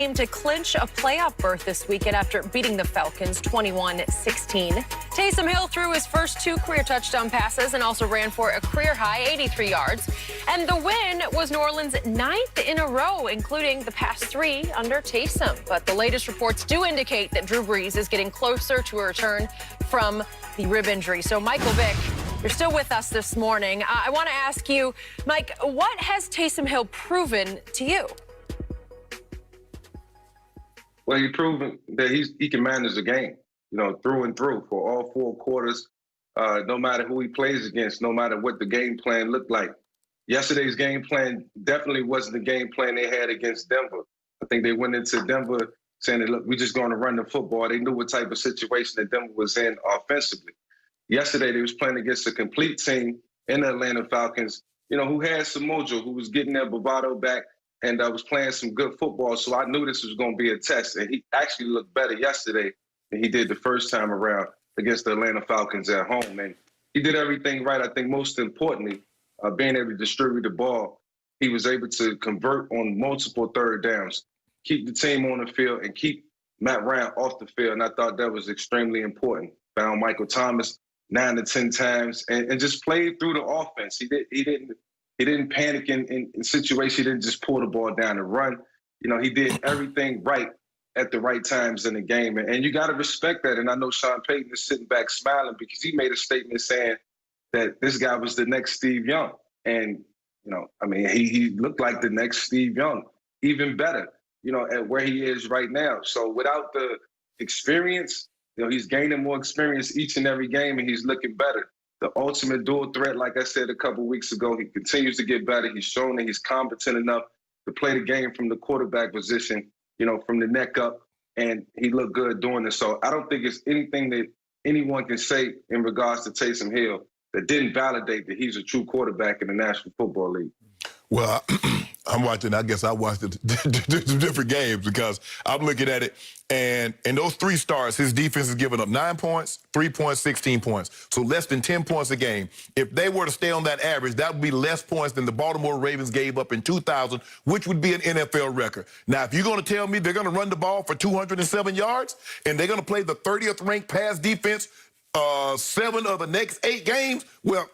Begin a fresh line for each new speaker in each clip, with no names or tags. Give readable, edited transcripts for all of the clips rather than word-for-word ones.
Aim to clinch a playoff berth this weekend after beating the Falcons 21-16. Taysom Hill threw his first 2 career touchdown passes and also ran for a career-high 83 yards. And the win was New Orleans' 9th in a row, including the past 3 under Taysom. But the latest reports do indicate that Drew Brees is getting closer to a return from the rib injury. So, Michael Vick, you're still with us this morning. I want to ask you, Mike, what has Taysom Hill proven to you?
Well, he's proven that he can manage the game, through and through for all 4 quarters, no matter who he plays against, no matter what the game plan looked like. Yesterday's game plan definitely wasn't the game plan they had against Denver. I think they went into Denver saying, that, look, we're just going to run the football. They knew what type of situation that Denver was in offensively. Yesterday, they was playing against a complete team in the Atlanta Falcons, who had some mojo, who was getting their bravado back, and was playing some good football. So I knew this was going to be a test. And he actually looked better yesterday than he did the first time around against the Atlanta Falcons at home. And he did everything right. I think most importantly, being able to distribute the ball, he was able to convert on multiple third downs, keep the team on the field, and keep Matt Ryan off the field. And I thought that was extremely important. Found Michael Thomas 9 to 10 times and just played through the offense. He didn't panic in situations. He didn't just pull the ball down and run. He did everything right at the right times in the game. And you got to respect that. And I know Sean Payton is sitting back smiling because he made a statement saying that this guy was the next Steve Young. And, he looked like the next Steve Young, even better, at where he is right now. So without the experience, he's gaining more experience each and every game, and he's looking better. The ultimate dual threat, like I said a couple of weeks ago, he continues to get better. He's shown that he's competent enough to play the game from the quarterback position, from the neck up, and he looked good doing this. So I don't think it's anything that anyone can say in regards to Taysom Hill that didn't validate that he's a true quarterback in the National Football League.
Well, I'm watching, I guess I watched different games because I'm looking at it, and in those 3 starts, his defense is giving up 9 points, 3 points, 16 points. So less than 10 points a game. If they were to stay on that average, that would be less points than the Baltimore Ravens gave up in 2000, which would be an NFL record. Now, if you're going to tell me they're going to run the ball for 207 yards and they're going to play the 30th ranked pass defense 7 of the next 8 games, well,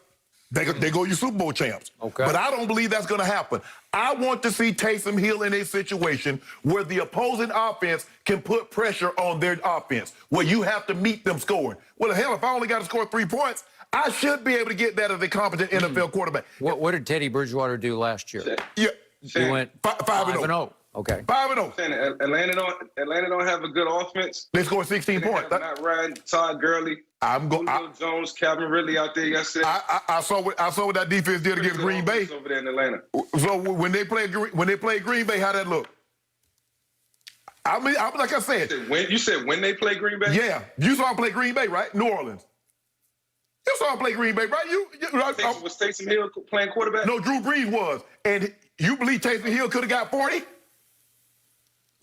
they go you Super Bowl champs.
Okay.
But I don't believe that's going to happen. I want to see Taysom Hill in a situation where the opposing offense can put pressure on their offense, where you have to meet them scoring. Well, hell, if I only got to score 3 points, I should be able to get that as a competent NFL quarterback.
What did Teddy Bridgewater do last year?
Yeah.
He went 5-0. Okay.
5-0.
Atlanta don't have a good offense.
They scored 16 points.
Matt Ryan, Todd Gurley, Julio Jones, Calvin Ridley out there yesterday.
I saw what that defense did against Green Bay
over there in Atlanta.
So when they played Green Bay, how that look? I mean, like I said,
you said when they play Green Bay?
Yeah, you saw them play Green Bay, right? New Orleans. You saw them play Green Bay, right?
Was Taysom Hill playing quarterback?
No, Drew Brees was. And you believe Taysom Hill could have got 40?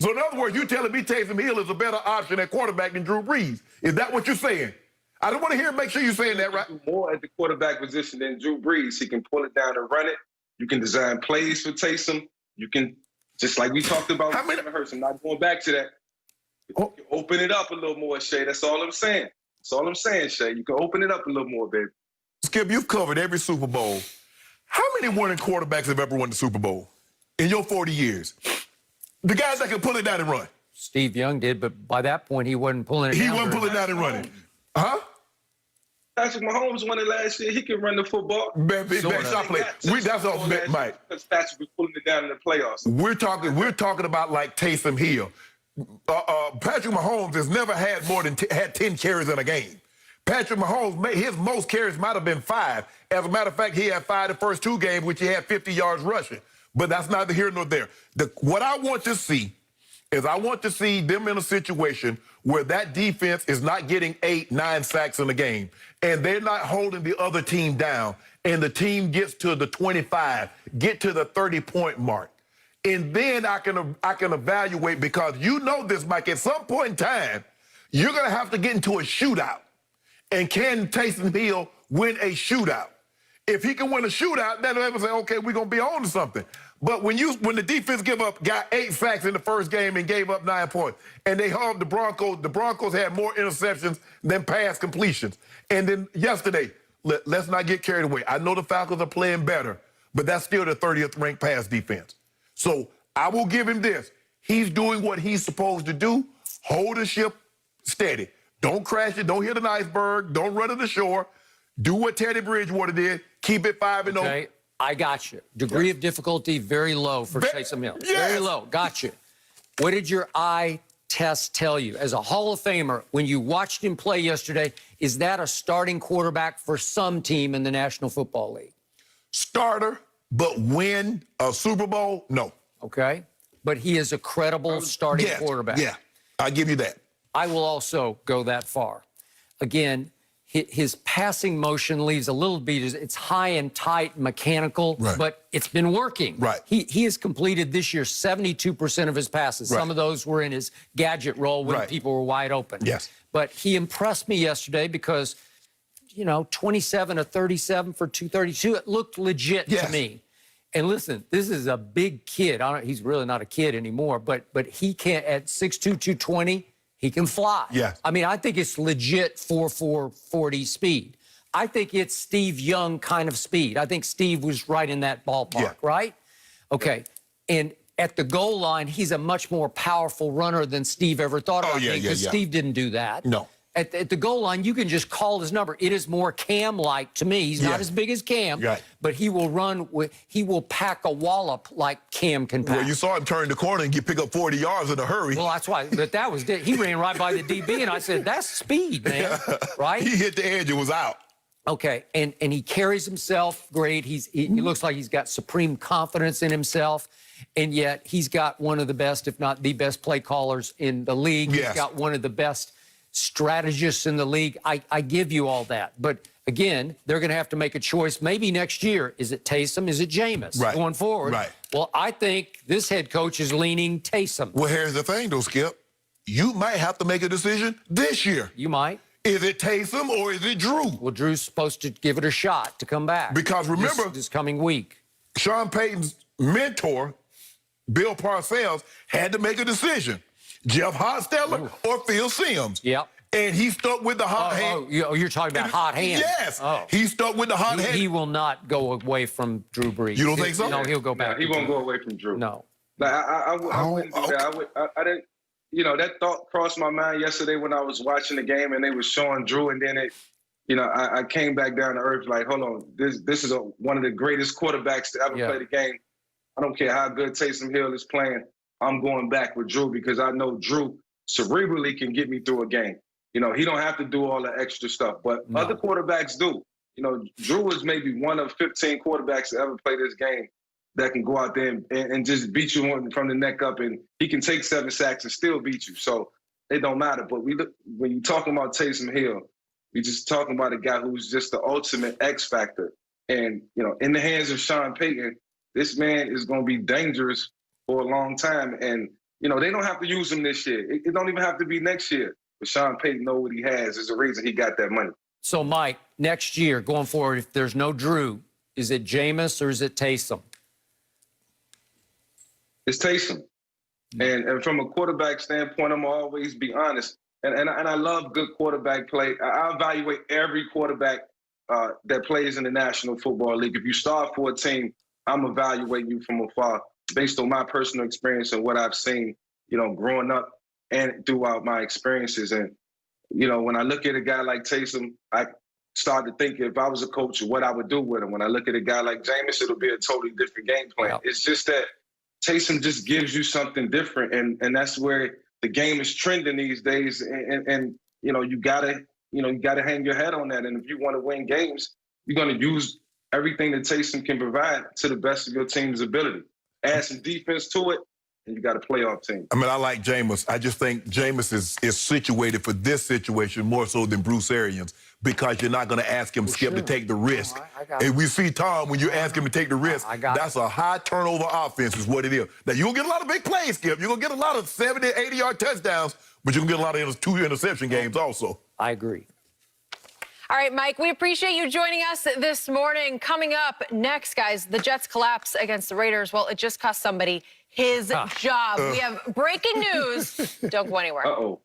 So in other words, you telling me Taysom Hill is a better option at quarterback than Drew Brees. Is that what you're saying? I don't want to hear. Make sure you're saying that, right?
More at the quarterback position than Drew Brees. He can pull it down and run it. You can design plays for Taysom. You can, just like we talked about, Hurts. I'm not going back to that. You can open it up a little more, Shay. That's all I'm saying. That's all I'm saying, Shay. You can open it up a little more, baby.
Skip, you've covered every Super Bowl. How many winning quarterbacks have ever won the Super Bowl in your 40 years? The guys that can pull it down and run.
Steve Young did, but by that point, he wasn't pulling it down.
He wasn't pulling it down and running. Huh?
Patrick Mahomes won it last year. He can run the football.
That's all, Mike.
Because Patrick was pulling it down in the playoffs.
We're talking about like Taysom Hill. Patrick Mahomes has never had more than had 10 carries in a game. Patrick Mahomes, his most carries might have been 5. As a matter of fact, he had 5 the first 2 games, which he had 50 yards rushing. But that's neither here nor there. What I want to see is I want to see them in a situation where that defense is not getting 8, 9 sacks in a game, and they're not holding the other team down, and the team gets to the 25, get to the 30-point mark. And then I can evaluate, because you know this, Mike, at some point in time, you're going to have to get into a shootout. And can Taysom Hill win a shootout? If he can win a shootout, then they'll say, okay, we're going to be on to something. But when the defense got 8 sacks in the first game and gave up 9 points, and they held the Broncos had more interceptions than pass completions. And then yesterday, let's not get carried away. I know the Falcons are playing better, but that's still the 30th ranked pass defense. So I will give him this. He's doing what he's supposed to do. Hold the ship steady. Don't crash it. Don't hit an iceberg. Don't run to the shore. Do what Teddy Bridgewater did. Keep it 5-0.
Okay, I got you. Degree of difficulty very low for Taysom Hill.
Yes.
Very low. Got you. What did your eye test tell you? As a Hall of Famer, when you watched him play yesterday, is that a starting quarterback for some team in the National Football League?
Starter, but win a Super Bowl? No.
Okay. But he is a credible starting quarterback.
Yeah, I'll give you that.
I will also go that far. Again, his passing motion leaves a little bit. It's high and tight, mechanical, but it's been working.
Right.
He has completed this year 72% of his passes.
Right.
Some of those were in his gadget role when people were wide open.
Yes.
But he impressed me yesterday because, 27 of 37 for 232. It looked legit to me. And listen, this is a big kid. He's really not a kid anymore, but he can at 6'2", 220. He can fly.
Yeah.
I mean, I think it's legit 4.4 40 speed. I think it's Steve Young kind of speed. I think Steve was right in that ballpark, right? Okay. And at the goal line, he's a much more powerful runner than Steve ever thought about because Steve didn't do that.
No.
At the goal line, you can just call his number. It is more Cam-like to me. He's not as big as Cam, but he will he will pack a wallop like Cam can pack.
Well, you saw him turn the corner and pick up 40 yards in a hurry.
Well, that's why. But that was he ran right by the DB, and I said, that's speed, man. Right?
He hit the edge and was out.
Okay, and he carries himself great. He looks like he's got supreme confidence in himself, and yet he's got one of the best, if not the best, play callers in the league. He's got one of the best strategists in the league. I give you all that. But again, they're going to have to make a choice maybe next year. Is it Taysom? Is it Jameis going forward?
Right.
Well, I think this head coach is leaning Taysom.
Well, here's the thing, though, Skip. You might have to make a decision this year.
You might.
Is it Taysom or is it Drew?
Well, Drew's supposed to give it a shot to come back.
Because remember,
this coming week,
Sean Payton's mentor, Bill Parcells, had to make a decision. Jeff Hostetler or Phil Simms.
Yep.
And he stuck with the hot hand.
You're talking about hot hand.
Yes. He stuck with the hot hand.
He will not go away from Drew Brees.
You don't think so?
No, he'll go back.
He won't go away from Drew.
No.
Like, I wouldn't do that. I didn't. That thought crossed my mind yesterday when I was watching the game and they were showing Drew, and then I came back down to earth like, hold on, this is one of the greatest quarterbacks to ever play the game. I don't care how good Taysom Hill is playing. I'm going back with Drew because I know Drew cerebrally can get me through a game. He don't have to do all the extra stuff, but other quarterbacks do. Drew is maybe one of 15 quarterbacks to ever play this game that can go out there and just beat you from the neck up, and he can take 7 sacks and still beat you. So it don't matter. But when you're talking about Taysom Hill, we're just talking about a guy who's just the ultimate X factor. And, in the hands of Sean Payton, this man is going to be dangerous for a long time. And, they don't have to use him this year. It don't even have to be next year. But Sean Payton know what he has. There's a reason he got that money.
So, Mike, next year, going forward, if there's no Drew, is it Jameis or is it Taysom?
It's Taysom. And from a quarterback standpoint, I'm always be honest. And I love good quarterback play. I evaluate every quarterback that plays in the National Football League. If you start for a team, I'm evaluating you from afar based on my personal experience and what I've seen, growing up and throughout my experiences. And, when I look at a guy like Taysom, I start to think if I was a coach, what I would do with him. When I look at a guy like Jameis, it'll be a totally different game plan. Yep. It's just that Taysom just gives you something different. And that's where the game is trending these days. And you gotta hang your head on that. And if you want to win games, you're going to use everything that Taysom can provide to the best of your team's ability. Add some defense to it, and you got a playoff team. I mean,
I like Jameis. I just think Jameis is situated for this situation more so than Bruce Arians because you're not going to ask him, Skip, to take the risk. And we see Tom, when you ask him to take the risk, that's a high turnover offense is what it is. Now, you're going to get a lot of big plays, Skip. You're going to get a lot of 70, 80-yard touchdowns, but you're going to get a lot of 2 interception games also.
I agree.
All right, Mike, we appreciate you joining us this morning. Coming up next, guys, the Jets collapse against the Raiders. Well, it just cost somebody his job. We have breaking news. Don't go anywhere.
Uh-oh.